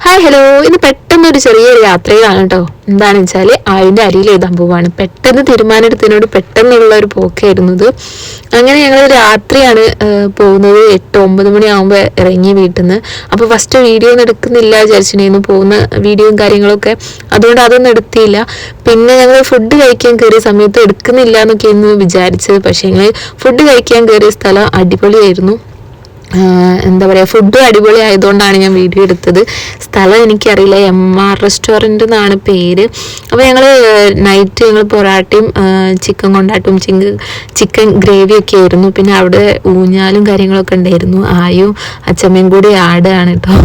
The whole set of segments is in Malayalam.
ഹായ് ഹലോ, ഇന്ന് പെട്ടെന്നൊരു ചെറിയൊരു യാത്രയിലാണ് കേട്ടോ. എന്താണെന്ന് വെച്ചാൽ അതിൻ്റെ അരിയിൽ എഴുതാൻ പോവാണ്. പെട്ടെന്ന് തീരുമാനമെടുത്തതിനോട് പെട്ടെന്നുള്ള ഒരു പോക്കായിരുന്നു ഇത്. അങ്ങനെ ഞങ്ങൾ രാത്രിയാണ് പോകുന്നത്. 8-9 മണിയാകുമ്പോൾ ഇറങ്ങി വീട്ടിൽ നിന്ന്. അപ്പോൾ ഫസ്റ്റ് വീഡിയോ ഒന്നും എടുക്കുന്നില്ല വിചാരിച്ചിട്ടുണ്ടായിരുന്നു, പോകുന്ന വീഡിയോയും കാര്യങ്ങളൊക്കെ. അതുകൊണ്ട് അതൊന്നും എടുത്തില്ല. പിന്നെ ഞങ്ങൾ ഫുഡ് കഴിക്കാൻ കയറിയ സമയത്ത് എടുക്കുന്നില്ല എന്നൊക്കെയായിരുന്നു വിചാരിച്ചത്. പക്ഷേ ഞങ്ങൾ ഫുഡ് കഴിക്കാൻ കയറിയ സ്ഥലം അടിപൊളിയായിരുന്നു. എന്താ പറയുക, ഫുഡ് അടിപൊളി ആയതുകൊണ്ടാണ് ഞാൻ വീഡിയോ എടുത്തത്. സ്ഥലം എനിക്കറിയില്ല, MR റെസ്റ്റോറൻറ്റ് എന്നാണ് പേര്. അപ്പോൾ ഞങ്ങൾ നൈറ്റ് ഞങ്ങൾ പൊറാട്ടയും ചിക്കൻ കൊണ്ടാട്ടും ചിക്കൻ ഗ്രേവിയൊക്കെ ആയിരുന്നു. പിന്നെ അവിടെ ഊഞ്ഞാലും കാര്യങ്ങളൊക്കെ ഉണ്ടായിരുന്നു. ആയും അച്ചമ്മയും കൂടി ആടുകയാണ് കേട്ടോ.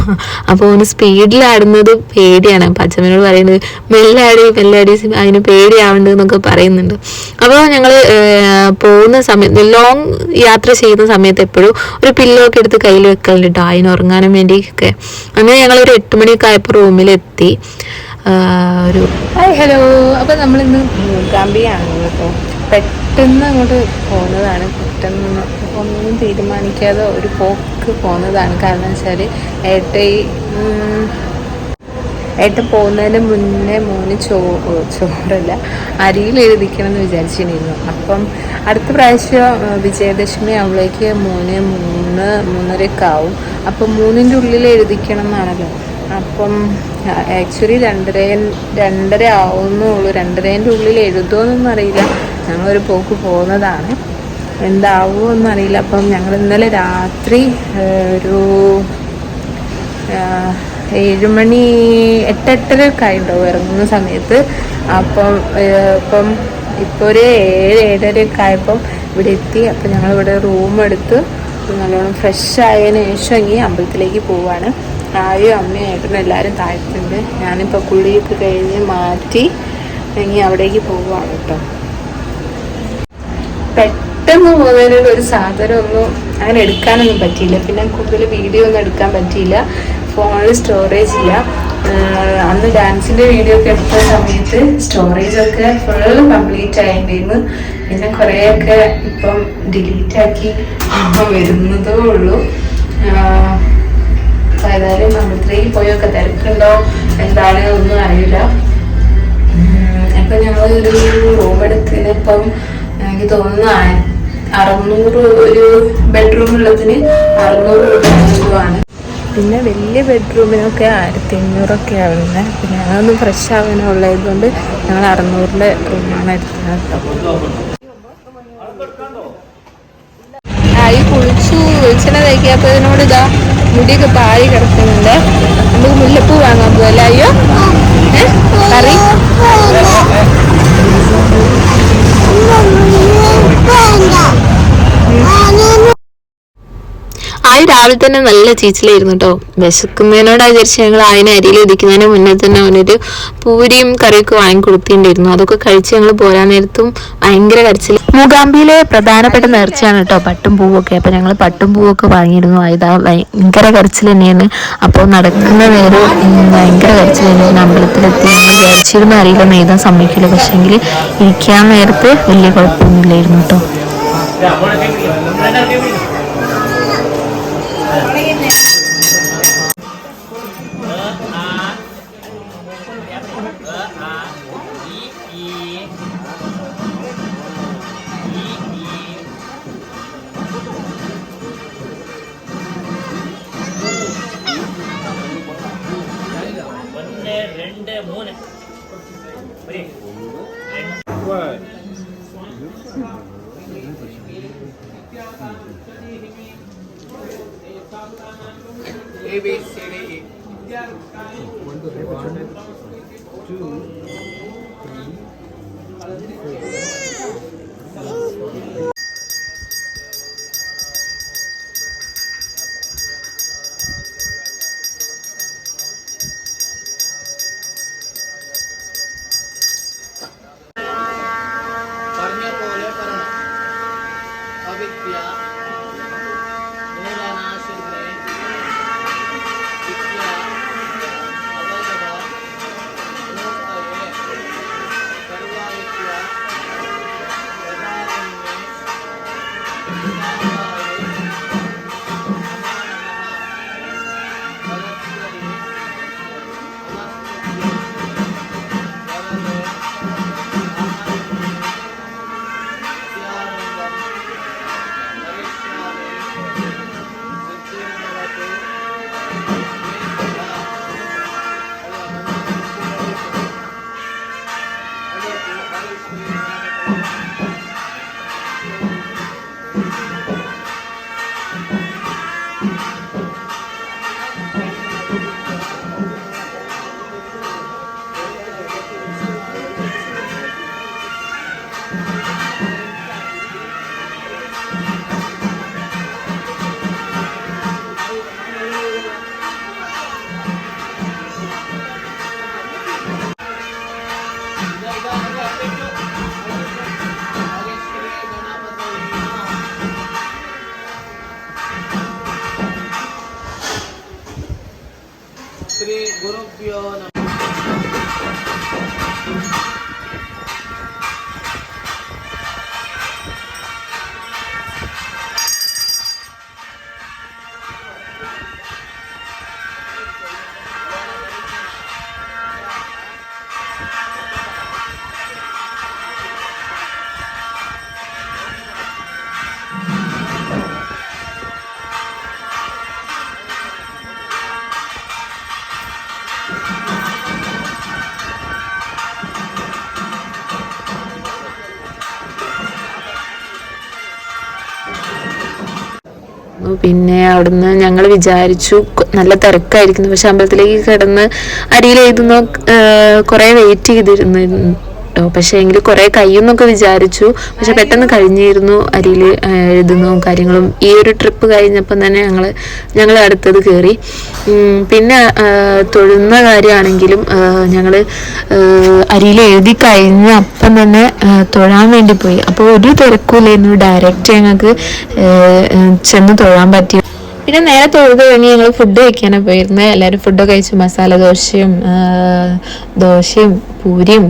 അപ്പോൾ ഒന്ന് സ്പീഡിൽ ആടുന്നത് പേടിയാണ്. അപ്പം അച്ചമ്മനോട് പറയുന്നത് മെല്ലാടി അതിന് പേടിയാവുന്നുണ്ട് എന്നൊക്കെ പറയുന്നുണ്ട്. അപ്പോൾ ഞങ്ങൾ പോകുന്ന സമയത്ത്, ലോങ് യാത്ര ചെയ്യുന്ന സമയത്ത് എപ്പോഴും ഒരു പില്ലോ ഒക്കെ എടുത്ത് കയ്യിൽ വെക്കലുണ്ട് കേട്ടോ, അതിന് ഉറങ്ങാനും വേണ്ടിയൊക്കെ. അങ്ങനെ ഞങ്ങളൊരു 8 മണിയൊക്കെ ആയപ്പോൾ റൂമിലെത്തി. ഒരു ഹായ് ഹലോ. അപ്പോൾ നമ്മളിന്ന് മൂകാംബിയാണ് കേട്ടോ. പെട്ടെന്ന് അങ്ങോട്ട് പോകുന്നതാണ്. പെട്ടെന്ന് ഒന്നും തീരുമാനിക്കാതെ ഒരു പോക്ക് പോകുന്നതാണ്. കാരണം വെച്ചാൽ ഏട്ടൻ പോകുന്നതിന് മുന്നേ മോന് ചോറല്ല അരിയിൽ എഴുതിക്കണം എന്ന് വിചാരിച്ചിരുന്നു. അപ്പം അടുത്ത പ്രാവശ്യം വിജയദശമി ആവുമ്പോഴേക്ക് മോന് 3-3:30 ആവും. അപ്പം 3-ൻ്റെ ഉള്ളിൽ എഴുതിക്കണം എന്നാണല്ലോ. അപ്പം ആക്ച്വലി 2:30 ആവുന്നുള്ളൂ. 2:30-ൻ്റെ ഉള്ളിൽ എഴുതുമോയെന്നൊന്നും അറിയില്ല. ഞങ്ങളൊരു പോക്ക് പോകുന്നതാണ്, എന്താവുമോ അറിയില്ല. അപ്പം ഞങ്ങൾ ഇന്നലെ രാത്രി ഒരു 7 മണി 8-8:30 ആയിട്ടുണ്ടാവും ഇറങ്ങുന്ന സമയത്ത്. ഇപ്പം ഇപ്പോൾ ഒരു 7-7:30 ആയപ്പം ഇവിടെ എത്തി. അപ്പം ഞങ്ങളിവിടെ റൂം എടുത്ത് നല്ലോണം ഫ്രഷ് ആയതിനു ശേഷം ഇനി അമ്പലത്തിലേക്ക് പോവാണ്. ആയും അമ്മയും ഏട്ടനും എല്ലാവരും താഴ്ത്തുണ്ട്. ഞാനിപ്പോൾ കുളിയൊക്കെ കഴിഞ്ഞ് മാറ്റി ഇനി അവിടേക്ക് പോവുകയാണ് കേട്ടോ. പെട്ടെന്ന് പോകുന്നതിനോട് ഒരു സാധനമൊന്നും അങ്ങനെ എടുക്കാനൊന്നും പറ്റിയില്ല. പിന്നെ കൂടുതൽ വീഡിയോ ഒന്നും എടുക്കാൻ പറ്റിയില്ല. ഫോണിൽ സ്റ്റോറേജ് ഇല്ല. അന്ന് ഡാൻസിൻ്റെ വീഡിയോ ഒക്കെ എടുത്ത സമയത്ത് സ്റ്റോറേജൊക്കെ ഫുൾ കംപ്ലീറ്റ് ആയിട്ടുണ്ടായിരുന്നു. പിന്നെ കുറേയൊക്കെ ഇപ്പം ഡിലീറ്റാക്കി ഇപ്പം വരുന്നതേ ഉള്ളൂ. ഏതായാലും അമ്പലത്തിലേക്ക് പോയൊക്കെ തിരക്കുണ്ടോ എന്താണ് ഒന്നും അറിയില്ല. അപ്പം ഞങ്ങൾ ഒരു റൂം എടുത്തിന് ഇപ്പം എനിക്ക് തോന്നുന്നു 600, ഒരു ബെഡ്റൂമുള്ളതിന് 600 രൂപയാണ്. പിന്നെ വലിയ ബെഡ്റൂമിനൊക്കെ 1500 ആവുന്നത്. പിന്നെ ഞങ്ങളൊന്ന് ഫ്രഷ് ആവാനുള്ളത് കൊണ്ട് ഞങ്ങൾ 600-ൻ്റെ റൂമാണ് എടുത്തത് കേട്ടോ. ഈ വെളിച്ചെണ്ണ തേക്കാത്തതിനോട് ഇതാ മുടിയൊക്കെ പാഴി കിടക്കുന്നുണ്ട്. നമുക്ക് മുല്ലപ്പൂ വാങ്ങാൻ പോകല്ല? അയ്യോ കറി രാവിലെ തന്നെ നല്ല ചീച്ചിലായിരുന്നു കേട്ടോ. വിശക്കുന്നതിനോട് വിചാരിച്ച് ഞങ്ങൾ അതിനെ അരിയിൽ ഇരിക്കുന്നതിന് മുന്നേ തന്നെ അവനൊരു പൂരിയും കറിയൊക്കെ വാങ്ങിക്കൊടുത്തിട്ടുണ്ടായിരുന്നു. അതൊക്കെ കഴിച്ച് ഞങ്ങൾ പോരാൻ നേരത്തും ഭയങ്കര കരച്ചിൽ. മൂകാംബിയിലെ പ്രധാനപ്പെട്ട നേർച്ചയാണ് കേട്ടോ പട്ടും പൂവൊക്കെ. അപ്പോൾ ഞങ്ങൾ പട്ടും പൂവൊക്കെ വാങ്ങിയിരുന്നു. ഇതാ ഭയങ്കര കരച്ചിൽ തന്നെയാണ്. അപ്പോൾ നടക്കുന്ന നേരം ഭയങ്കര കരച്ചിൽ തന്നെയാണ്. അമ്പലത്തിലെത്തി ഞങ്ങൾ വിചാരിച്ചിരുന്നു അറിയില്ല എഴുതാൻ സമ്മതിക്കില്ല. പക്ഷേങ്കിൽ ഇരിക്കാൻ നേരത്ത് വലിയ കുഴപ്പമൊന്നുമില്ലായിരുന്നു കേട്ടോ. A, B, C, D, E. 1, 2, 3, 4. Shri गुरुभ्यो नमः। പിന്നെ അവിടുന്ന് ഞങ്ങൾ വിചാരിച്ചു നല്ല തിരക്കായിരിക്കുന്നു, പക്ഷെ അമ്പലത്തിലേക്ക് കിടന്ന് അരിയിൽ എഴുതുന്ന കുറേ വെയിറ്റ് ചെയ്തിരുന്നു കേട്ടോ. പക്ഷെ എങ്കിൽ കുറേ കഴിയുമെന്നൊക്കെ വിചാരിച്ചു, പക്ഷെ പെട്ടെന്ന് കഴിഞ്ഞിരുന്നു അരിയിൽ എഴുതുന്നതും കാര്യങ്ങളും. ഈ ഒരു ട്രിപ്പ് കഴിഞ്ഞപ്പം തന്നെ ഞങ്ങൾ അടുത്തത് കയറി. പിന്നെ തൊഴുന്ന കാര്യമാണെങ്കിലും ഞങ്ങൾ അരിയിൽ എഴുതി കഴിഞ്ഞ അപ്പം തന്നെ തൊഴാൻ വേണ്ടി പോയി. അപ്പോൾ ഒരു തിരക്കില്ലായിരുന്നു, ഡയറക്റ്റ് ഞങ്ങൾക്ക് ചെന്ന് തൊഴാൻ പറ്റി. പിന്നെ നേരെ തൊഴുത് കഴിഞ്ഞ് ഞങ്ങൾ ഫുഡ് കഴിക്കാനാണ് പോയിരുന്നത്. എല്ലാവരും ഫുഡൊക്കെ കഴിച്ചു. മസാല ദോശയും പൂരിയും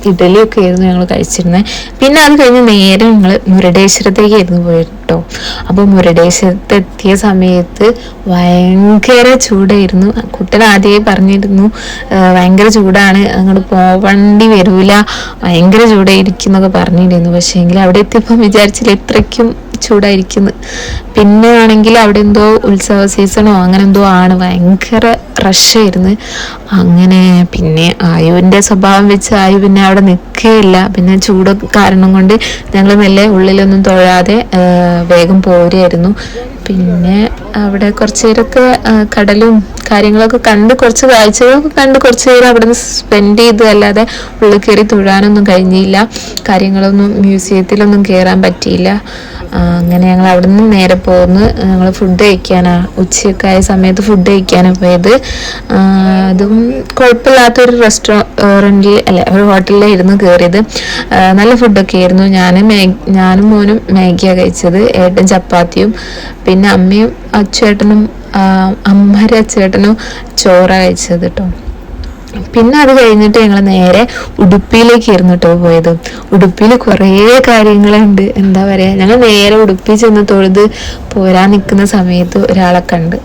ഇഡലിയും ഒക്കെ ആയിരുന്നു ഞങ്ങൾ കഴിച്ചിരുന്നത്. പിന്നെ അത് കഴിഞ്ഞ് നേരെ ഞങ്ങൾ മുരുടേശ്വരത്തേക്കായിരുന്നു പോയിട്ടോ. അപ്പോൾ മുരുടേശ്വരത്ത് എത്തിയ സമയത്ത് ഭയങ്കര ചൂടായിരുന്നു. കുട്ടൻ ആദ്യമേ പറഞ്ഞിരുന്നു ഭയങ്കര ചൂടാണ്, അങ്ങോട്ട് പോവണ്ടി വരൂല, ഭയങ്കര ചൂടായിരിക്കും എന്നൊക്കെ പറഞ്ഞിരുന്നു. പക്ഷേ എങ്കിൽ അവിടെ എത്തിയപ്പോൾ വിചാരിച്ചില്ല ഇത്രയ്ക്കും ചൂടായിരിക്കുന്നു. പിന്നെ ആണെങ്കിൽ അവിടെ എന്തോ ഉത്സവ സീസണോ അങ്ങനെ എന്തോ ആണ്, ഭയങ്കര റഷായിരുന്നു. അങ്ങനെ പിന്നെ ആയുവിൻ്റെ സ്വഭാവം വെച്ച് ആയു പിന്നെ അവിടെ നിൽക്കുകയില്ല. പിന്നെ ചൂട് കാരണം കൊണ്ട് ഞങ്ങൾ മെല്ലെ ഉള്ളിലൊന്നും തൊഴാതെ വേഗം പോരുമായിരുന്നു. പിന്നെ അവിടെ കുറച്ച് നേരമൊക്കെ കടലും കാര്യങ്ങളൊക്കെ കണ്ട് കുറച്ച് കാഴ്ചകളൊക്കെ കണ്ട് കുറച്ച് നേരം അവിടെ നിന്ന് സ്പെൻഡ് ചെയ്തു. അല്ലാതെ ഉള്ളിൽ കയറി തൊഴാനൊന്നും കഴിഞ്ഞില്ല. കാര്യങ്ങളൊന്നും മ്യൂസിയത്തിലൊന്നും കയറാൻ പറ്റിയില്ല. അങ്ങനെ ഞങ്ങൾ അവിടെ നിന്ന് നേരെ പോകുന്നു. ഞങ്ങൾ ഫുഡ് കഴിക്കാനാണ്, ഉച്ചയൊക്കെ ആയ സമയത്ത് ഫുഡ് കഴിക്കാനാണ് പോയത്. അതും കുഴപ്പമില്ലാത്തൊരു റെസ്റ്റോറൻറ്റിൽ ഒരു ഹോട്ടലിലായിരുന്നു കയറിയത്. നല്ല ഫുഡൊക്കെ ആയിരുന്നു. ഞാനും മോനും മാഗിയാണ് കഴിച്ചത്, ഏട്ടൻ ചപ്പാത്തിയും, പിന്നെ അമ്മയും അച്ചേട്ടനും അച്ഛേട്ടനും ചോറാണ് കഴിച്ചത് കേട്ടോ. പിന്നെ അത് കഴിഞ്ഞിട്ട് ഞങ്ങൾ നേരെ ഉടുപ്പിയിലേക്കായിരുന്നു കേട്ടോ പോയത്. ഉടുപ്പിയിൽ കുറേ കാര്യങ്ങളുണ്ട്. എന്താ പറയുക, ഞങ്ങൾ നേരെ ഉടുപ്പി ചെന്ന് തൊഴുത് പോരാൻ നിൽക്കുന്ന സമയത്ത് ഒരാളെ കണ്ട്.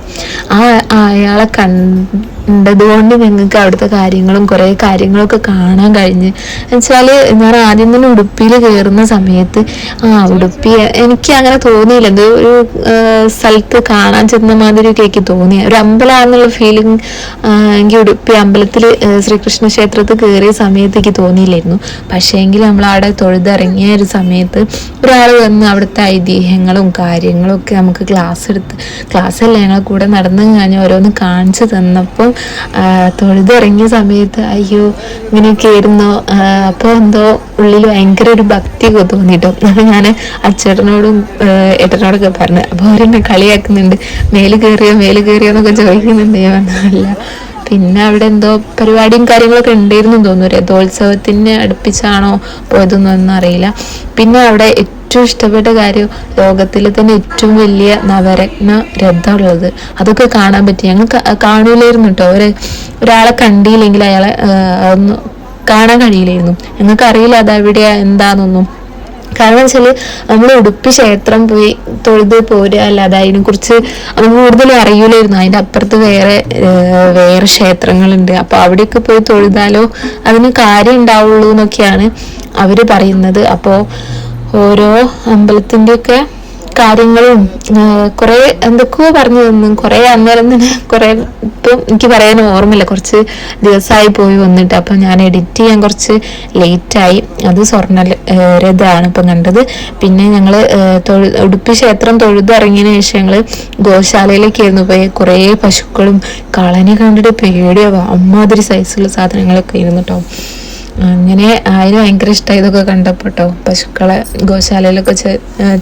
അയാളെ കണ്ടതുകൊണ്ട് ഞങ്ങൾക്ക് അവിടുത്തെ കാര്യങ്ങളും കുറേ കാര്യങ്ങളൊക്കെ കാണാൻ കഴിഞ്ഞ്. എന്നുവെച്ചാൽ ഞാൻ ആദ്യം തന്നെ ഉടുപ്പിയിൽ കയറുന്ന സമയത്ത് ഉടുപ്പി എനിക്ക് അങ്ങനെ തോന്നിയില്ല, എന്തോ ഒരു സ്ഥലത്ത് കാണാൻ ചെന്ന മാതിരി ഒക്കെ തോന്നിയ ഒരു അമ്പലമാണെന്നുള്ള ഫീലിംഗ് എനിക്ക് ഉടുപ്പി അമ്പലത്തിൽ ശ്രീകൃഷ്ണ ക്ഷേത്രത്തിൽ കയറിയ സമയത്തേക്ക് തോന്നിയില്ലായിരുന്നു. പക്ഷേ എങ്കിൽ നമ്മൾ അവിടെ തൊഴുതിറങ്ങിയ ഒരു സമയത്ത് ഒരാൾ വന്ന് അവിടുത്തെ ഐതിഹ്യങ്ങളും കാര്യങ്ങളും ഒക്കെ നമുക്ക് ക്ലാസ്സല്ല ഞങ്ങൾ കൂടെ നടന്നു കഴിഞ്ഞ് ഓരോന്ന് കാണിച്ചു തന്നപ്പം തൊഴുതിറങ്ങിയ സമയത്ത് അയ്യോ ഇങ്ങനെയൊക്കെ ആയിരുന്നു. അപ്പോൾ എന്തോ ഉള്ളിൽ ഭയങ്കര ഒരു ഭക്തിയൊക്കെ തോന്നിട്ടോ. അപ്പോൾ ഞാൻ അച്ചേട്ടനോടും ഏട്ടനോടൊക്കെ പറഞ്ഞു. അപ്പോൾ അവരെന്നെ കളിയാക്കുന്നുണ്ട്, മേല് കയറിയോ എന്നൊക്കെ ചോദിക്കുന്നുണ്ട്. ഞാൻ അല്ല. പിന്നെ അവിടെ എന്തോ പരിപാടിയും കാര്യങ്ങളൊക്കെ ഉണ്ടായിരുന്നു തോന്നുന്നു. രഥോത്സവത്തിന് അടുപ്പിച്ചാണോ പോയതൊന്നും അറിയില്ല. പിന്നെ അവിടെ ഏറ്റവും ഇഷ്ടപ്പെട്ട കാര്യം ലോകത്തിലെ തന്നെ ഏറ്റവും വലിയ നവരത്ന രഥമുള്ളത്, അതൊക്കെ കാണാൻ പറ്റി. ഞങ്ങൾ കാണൂലായിരുന്നു കേട്ടോ. ഒരാളെ കണ്ടില്ലെങ്കിൽ അയാളെ ഒന്ന് കാണാൻ കഴിയില്ലായിരുന്നു. ഞങ്ങൾക്ക് അറിയില്ല അതെവിടെയാ എന്താണെന്നൊന്നും. കാരണം വെച്ചാൽ നമ്മൾ ഉടുപ്പി ക്ഷേത്രം പോയി തൊഴുത് പോരുക അല്ലാതെ അതിനെക്കുറിച്ച് നമുക്ക് കൂടുതലും അറിയില്ലായിരുന്നു. അതിൻ്റെ അപ്പുറത്ത് വേറെ ക്ഷേത്രങ്ങളുണ്ട്, അപ്പോൾ അവിടെയൊക്കെ പോയി തൊഴുതാലോ അതിന് കാര്യം ഉണ്ടാവുള്ളൂ എന്നൊക്കെയാണ് അവർ പറയുന്നത്. അപ്പോൾ ഓരോ അമ്പലത്തിൻ്റെയൊക്കെ കാര്യങ്ങളും കുറേ എന്തൊക്കെയോ പറഞ്ഞു തന്നു. കുറേ അന്നേരം തന്നെ കുറേ ഇപ്പം എനിക്ക് പറയാൻ ഓർമ്മയില്ല, കുറച്ച് ദിവസമായി പോയി വന്നിട്ട്. അപ്പം ഞാൻ എഡിറ്റ് ചെയ്യാൻ കുറച്ച് ലേറ്റായി. അത് സ്വർണ്ണ രഥമാണ് ഇപ്പം കണ്ടത്. പിന്നെ ഞങ്ങൾ ഉടുപ്പി ക്ഷേത്രം തൊഴുതിറങ്ങിയതിന് ശേഷം ഞങ്ങൾ ഗോശാലയിലേക്കായിരുന്നു പോയി. കുറേ പശുക്കളും കളനെ കണ്ടിട്ട് പേടിയാവുക, അമ്മാതിരി സൈസുള്ള സാധനങ്ങളൊക്കെ ആയിരുന്നു കേട്ടോ. അങ്ങനെ അതിന് ഭയങ്കര ഇഷ്ടമായി ഇതൊക്കെ കണ്ടപ്പോൾ കേട്ടോ. പശുക്കളെ ഗോശാലയിലൊക്കെ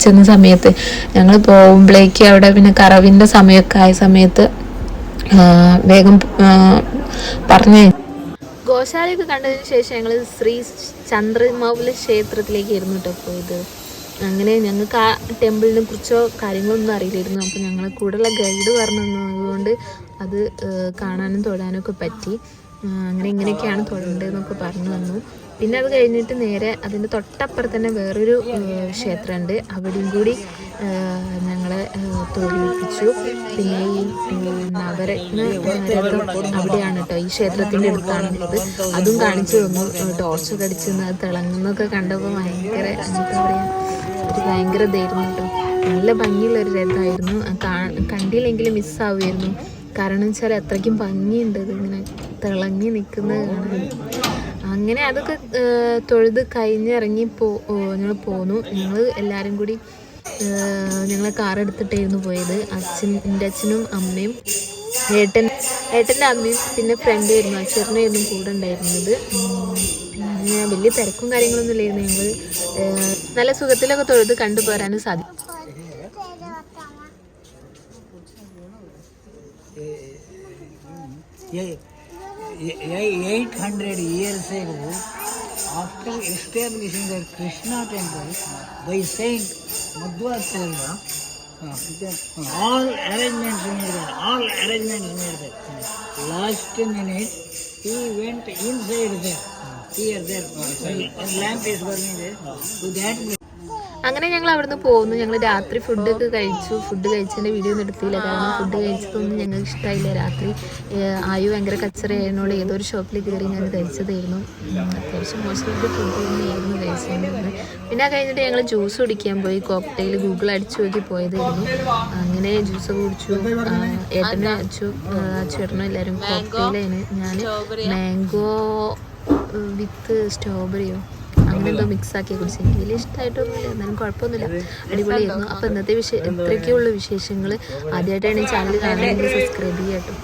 ചെന്ന സമയത്ത് ഞങ്ങൾ പോകുമ്പോഴേക്ക് അവിടെ പിന്നെ കറവിൻ്റെ സമയമൊക്കെ ആയ സമയത്ത് വേഗം പറഞ്ഞ് ഗോശാലയൊക്കെ കണ്ടതിന് ശേഷം ഞങ്ങൾ ശ്രീ ചന്ദ്രമൗലി ക്ഷേത്രത്തിലേക്കായിരുന്നു കേട്ടോ പോയത്. അങ്ങനെ ഞങ്ങൾക്ക് ആ ടെമ്പിളിനെ കുറിച്ചോ കാര്യങ്ങളൊന്നും അറിയില്ലായിരുന്നു. അപ്പോൾ ഞങ്ങളെ കൂടെയുള്ള ഗൈഡ് പറഞ്ഞു തന്നതുകൊണ്ട് അത് കാണാനും തൊഴാനും ഒക്കെ പറ്റി. അങ്ങനെ ഇങ്ങനെയൊക്കെയാണ് തൊഴേണ്ടതെന്നൊക്കെ പറഞ്ഞു തന്നു. പിന്നെ അത് കഴിഞ്ഞിട്ട് നേരെ അതിൻ്റെ തൊട്ടപ്പുറത്ത് തന്നെ വേറൊരു ക്ഷേത്രമുണ്ട്, അവിടെയും കൂടി ഞങ്ങളെ തൊഴിപ്പിച്ചു. പിന്നെ ഈ നവരത്ന രഥം അവിടെയാണ് കേട്ടോ, ഈ ക്ഷേത്രത്തിൻ്റെ അടുത്താണുള്ളത്. അതും കാണിച്ചു തന്നു. ടോർച്ചൊക്കെ അടിച്ച് അത് തിളങ്ങുന്നൊക്കെ കണ്ടപ്പോൾ ഭയങ്കര എന്താ പറയുക, ഒരു ഭയങ്കര ഇതായിരുന്നു കേട്ടോ. നല്ല ഭംഗിയുള്ളൊരു രഥമായിരുന്നു. കണ്ടില്ലെങ്കിലും മിസ്സാവുമായിരുന്നു. കാരണം വെച്ചാൽ അത്രയ്ക്കും ഭംഗിയുണ്ട് ഇതിങ്ങനെ തിളങ്ങി നിൽക്കുന്നത് കാണാൻ. അങ്ങനെ അതൊക്കെ തൊഴുത് കഴിഞ്ഞിറങ്ങി ഞങ്ങൾ പോന്നു. ഞങ്ങൾ എല്ലാവരും കൂടി ഞങ്ങളെ കാർ എടുത്തിട്ടായിരുന്നു പോയത്. എൻ്റെ അച്ഛനും അമ്മയും ഏട്ടൻ്റെ അമ്മയും പിന്നെ ഫ്രണ്ടായിരുന്നു, അച്ഛനായിരുന്നു കൂടെ ഉണ്ടായിരുന്നത്. പിന്നെ വലിയ തിരക്കും കാര്യങ്ങളൊന്നും ഇല്ലായിരുന്നു. ഞങ്ങൾ നല്ല സുഖത്തിലൊക്കെ തൊഴുത് കണ്ടുപോരാനും സാധിക്കും. Yeah, 800 years ago, after establishing the Krishna temple by Saint Madhvacharya, all arrangements made there. Last minute, he went inside there. There, and lamp is burning there. So that. അങ്ങനെ ഞങ്ങൾ അവിടുന്ന് പോകുന്നു. ഞങ്ങൾ രാത്രി ഫുഡൊക്കെ കഴിച്ചു. ഫുഡ് കഴിച്ചതിൻ്റെ വീഡിയോ ഒന്നും എടുത്തില്ല, കാരണം ഫുഡ് കഴിച്ചതൊന്നും ഞങ്ങൾക്ക് ഇഷ്ടമായില്ല. രാത്രി ആയു ഭയങ്കര കച്ചറയായതിനോട് ഏതൊരു ഷോപ്പിൽ കയറി ഞാൻ കഴിച്ചതായിരുന്നു. അത്യാവശ്യം മോശമായിട്ട് ഫുഡ് തന്നെയായിരുന്നു കഴിച്ചിരുന്നത്. പിന്നെ കഴിഞ്ഞിട്ട് ഞങ്ങൾ ജ്യൂസ് കുടിക്കാൻ പോയി. കോക്ടെയിൽ ഗൂഗിൾ അടിച്ചു നോക്കി പോയതായിരുന്നു. അങ്ങനെ ജ്യൂസ് കുടിച്ചു. ഏട്ടനും ചേട്ടനും എല്ലാവരും കോക്ടെയിലാണ്. ഞാൻ മാംഗോ വിത്ത് സ്ട്രോബെറിയോ അങ്ങനെ എന്തോ മിക്സാക്കി കുടിച്ചു. എനിക്ക് വലിയ ഇഷ്ടമായിട്ടൊന്നുമില്ല, എന്നാലും കുഴപ്പമൊന്നുമില്ല, അടിപൊളിയായിരുന്നു. അപ്പോൾ ഇന്നത്തെ ഇത്രയൊക്കെയുള്ള വിശേഷങ്ങൾ. ആദ്യമായിട്ടാണ് ഈ ചാനൽ കാണുന്നതെങ്കിൽ സബ്സ്ക്രൈബ് ചെയ്യാം കേട്ടോ.